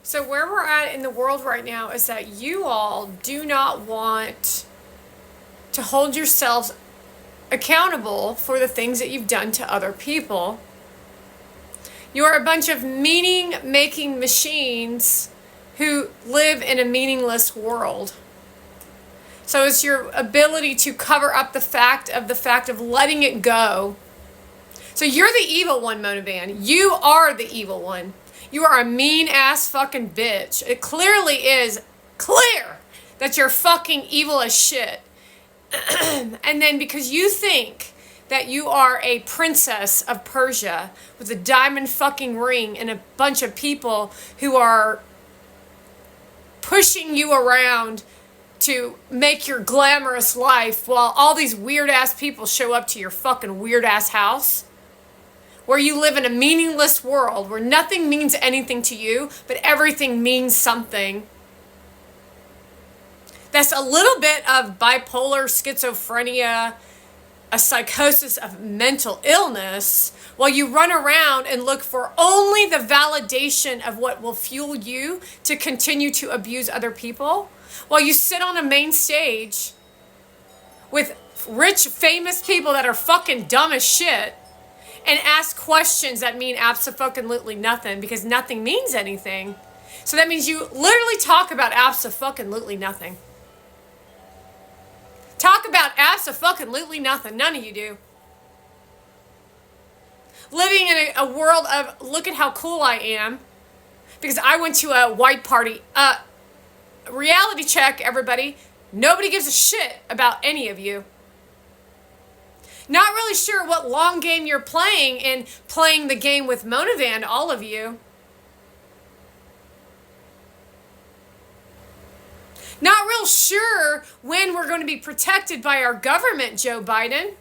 So where we're at in the world right now is that you all do not want to hold yourselves accountable for the things that you've done to other people. You're a bunch of meaning making machines who live in a meaningless world. So it's your ability to cover up the fact of letting it go. So you're the evil one, Mona Van. You are the evil one. You are a mean ass fucking bitch. It clearly is clear that you're fucking evil as shit. And then because you think that you are a princess of Persia with a diamond fucking ring and a bunch of people who are pushing you around to make your glamorous life while all these weird ass people show up to your fucking weird ass house, where you live in a meaningless world where nothing means anything to you, but everything means something. That's a little bit of bipolar schizophrenia, a psychosis of mental illness, while you run around and look for only the validation of what will fuel you to continue to abuse other people, while you sit on a main stage with rich, famous people that are fucking dumb as shit and ask questions that mean abso-fucking-lutely nothing, because nothing means anything. So that means you literally talk about abso-fucking-lutely nothing. Talk about abso-fucking-lutely nothing. None of you do. Living in a world of, look at how cool I am, because I went to a white party. Reality check, everybody. Nobody gives a shit about any of you. Not really sure what long game you're playing in playing the game with Mona Van, all of you. Not real sure when we're going to be protected by our government, Joe Biden.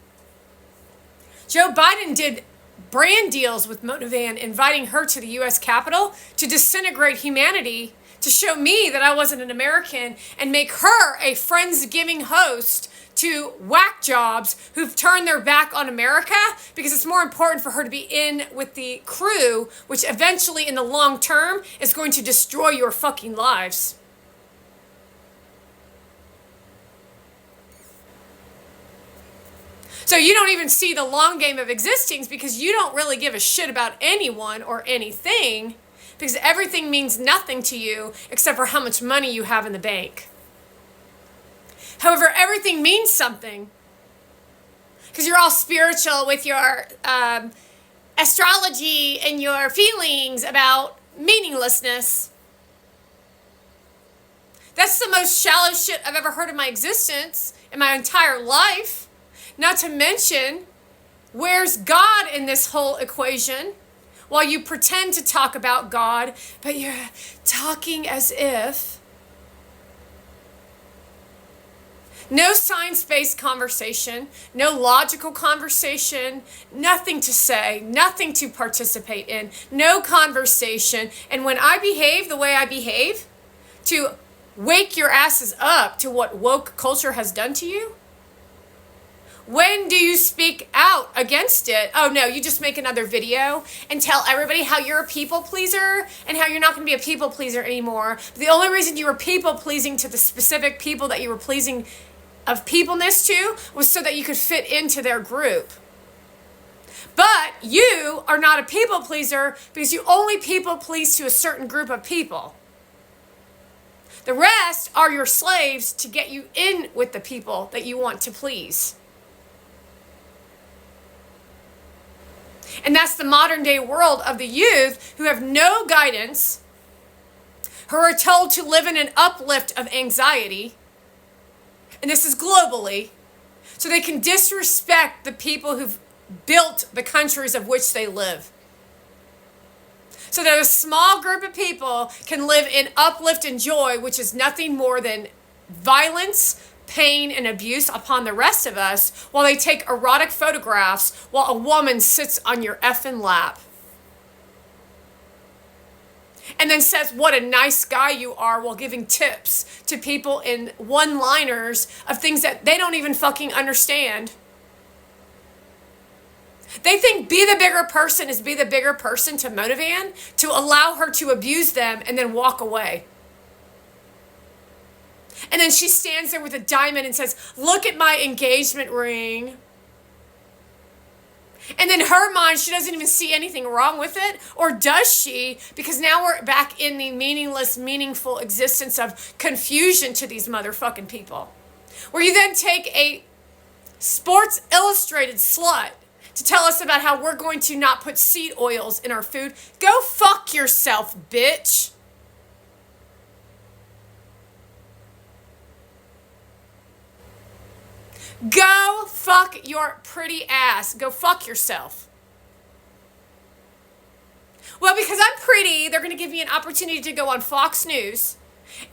Joe Biden did brand deals with Mona Van, inviting her to the U.S. Capitol to disintegrate humanity, to show me that I wasn't an American, and make her a Friendsgiving host to whack jobs who've turned their back on America, because it's more important for her to be in with the crew, which eventually in the long term is going to destroy your fucking lives. So you don't even see the long game of existing because you don't really give a shit about anyone or anything, because everything means nothing to you except for how much money you have in the bank. However, everything means something, because you're all spiritual with your astrology and your feelings about meaninglessness. That's the most shallow shit I've ever heard in my existence, in my entire life. Not to mention, where's God in this whole equation? While you pretend to talk about God, but you're talking as if. No science-based conversation, no logical conversation, nothing to say, nothing to participate in, no conversation. And when I behave the way I behave, to wake your asses up to what woke culture has done to you, when do you speak out against it? Oh no, you just make another video and tell everybody how you're a people pleaser and how you're not going to be a people pleaser anymore. But the only reason you were people pleasing to the specific people that you were pleasing of peopleness to was so that you could fit into their group. But you are not a people pleaser because you only people please to a certain group of people. The rest are your slaves to get you in with the people that you want to please. And that's the modern day world of the youth who have no guidance, who are told to live in an uplift of anxiety, and this is globally, so they can disrespect the people who've built the countries of which they live. So that a small group of people can live in uplift and joy, which is nothing more than violence, pain, and abuse upon the rest of us, while they take erotic photographs while a woman sits on your effing lap. And then says what a nice guy you are while giving tips to people in one-liners of things that they don't even fucking understand. They think be the bigger person is be the bigger person to Motivan, to allow her to abuse them and then walk away. And then she stands there with a diamond and says, look at my engagement ring. And in her mind, she doesn't even see anything wrong with it. Or does she? Because now we're back in the meaningless, meaningful existence of confusion to these motherfucking people. Where you then take a Sports Illustrated slut to tell us about how we're going to not put seed oils in our food. Go fuck yourself, bitch. Go fuck your pretty ass. Go fuck yourself. Well, because I'm pretty, they're going to give me an opportunity to go on Fox News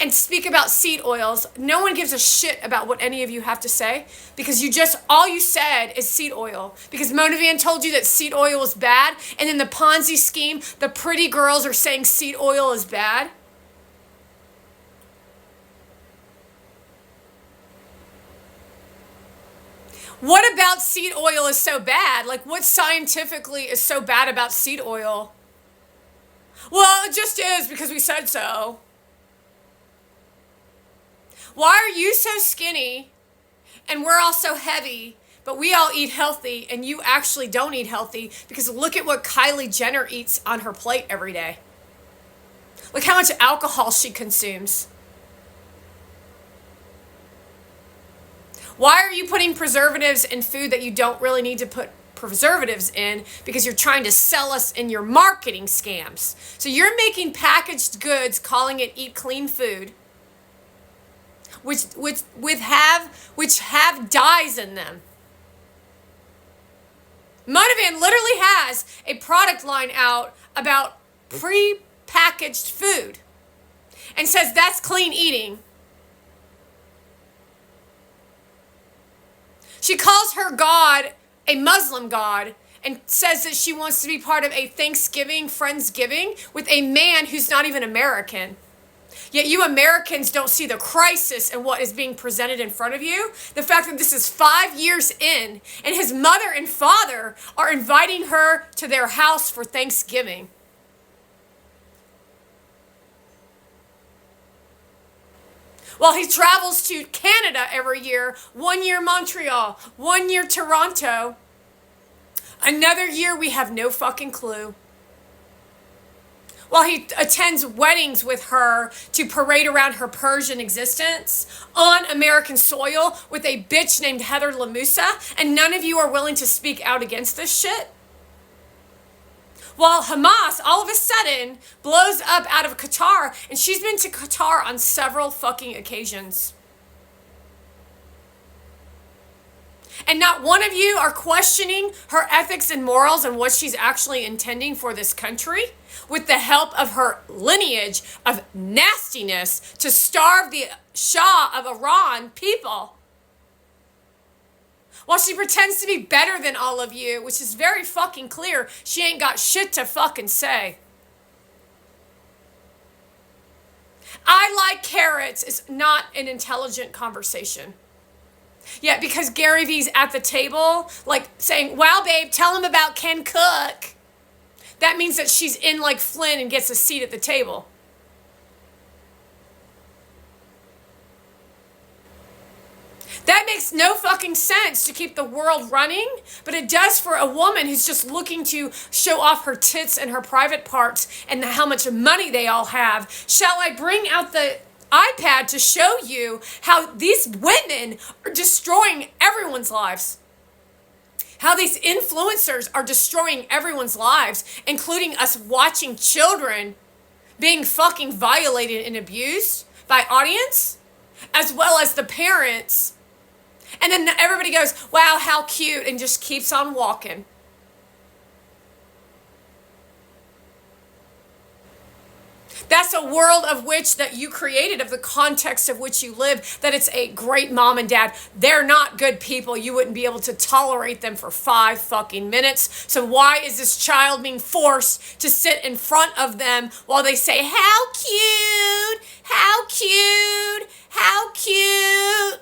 and speak about seed oils. No one gives a shit about what any of you have to say because all you said is seed oil. Because Motivan told you that seed oil is bad, and in the Ponzi scheme, the pretty girls are saying seed oil is bad. What about seed oil is so bad? Like, what scientifically is so bad about seed oil? Well, it just is because we said so. Why are you so skinny and we're all so heavy, but we all eat healthy and you actually don't eat healthy? Because look at what Kylie Jenner eats on her plate every day. Look how much alcohol she consumes. Why are you putting preservatives in food that you don't really need to put preservatives in? Because you're trying to sell us in your marketing scams. So you're making packaged goods, calling it eat clean food, which have dyes in them. Motivan literally has a product line out about pre-packaged food and says that's clean eating. She calls her God a Muslim God and says that she wants to be part of a Thanksgiving, Friendsgiving with a man who's not even American. Yet you Americans don't see the crisis in what is being presented in front of you. The fact that this is 5 years in and his mother and father are inviting her to their house for Thanksgiving. While he travels to Canada every year, 1 year Montreal, 1 year Toronto, another year we have no fucking clue. While he attends weddings with her to parade around her Persian existence on American soil with a bitch named Heather Lamusa, and none of you are willing to speak out against this shit. While Hamas all of a sudden blows up out of Qatar, and she's been to Qatar on several fucking occasions. And not one of you are questioning her ethics and morals and what she's actually intending for this country with the help of her lineage of nastiness to starve the Shah of Iran people. While she pretends to be better than all of you, which is very fucking clear, she ain't got shit to fucking say. I like carrots is not an intelligent conversation. Yet because Gary Vee's at the table, like saying, wow, babe, tell him about Ken Cook. That means that she's in like Flynn and gets a seat at the table. That makes no fucking sense to keep the world running, but it does for a woman who's just looking to show off her tits and her private parts and how much money they all have. Shall I bring out the iPad to show you how these women are destroying everyone's lives? How these influencers are destroying everyone's lives, including us watching children being fucking violated and abused by audience, as well as the parents. And then everybody goes, wow, how cute, and just keeps on walking. That's a world of which that you created, of the context of which you live, that it's a great mom and dad. They're not good people. You wouldn't be able to tolerate them for 5 fucking minutes. So why is this child being forced to sit in front of them while they say, how cute, how cute, how cute?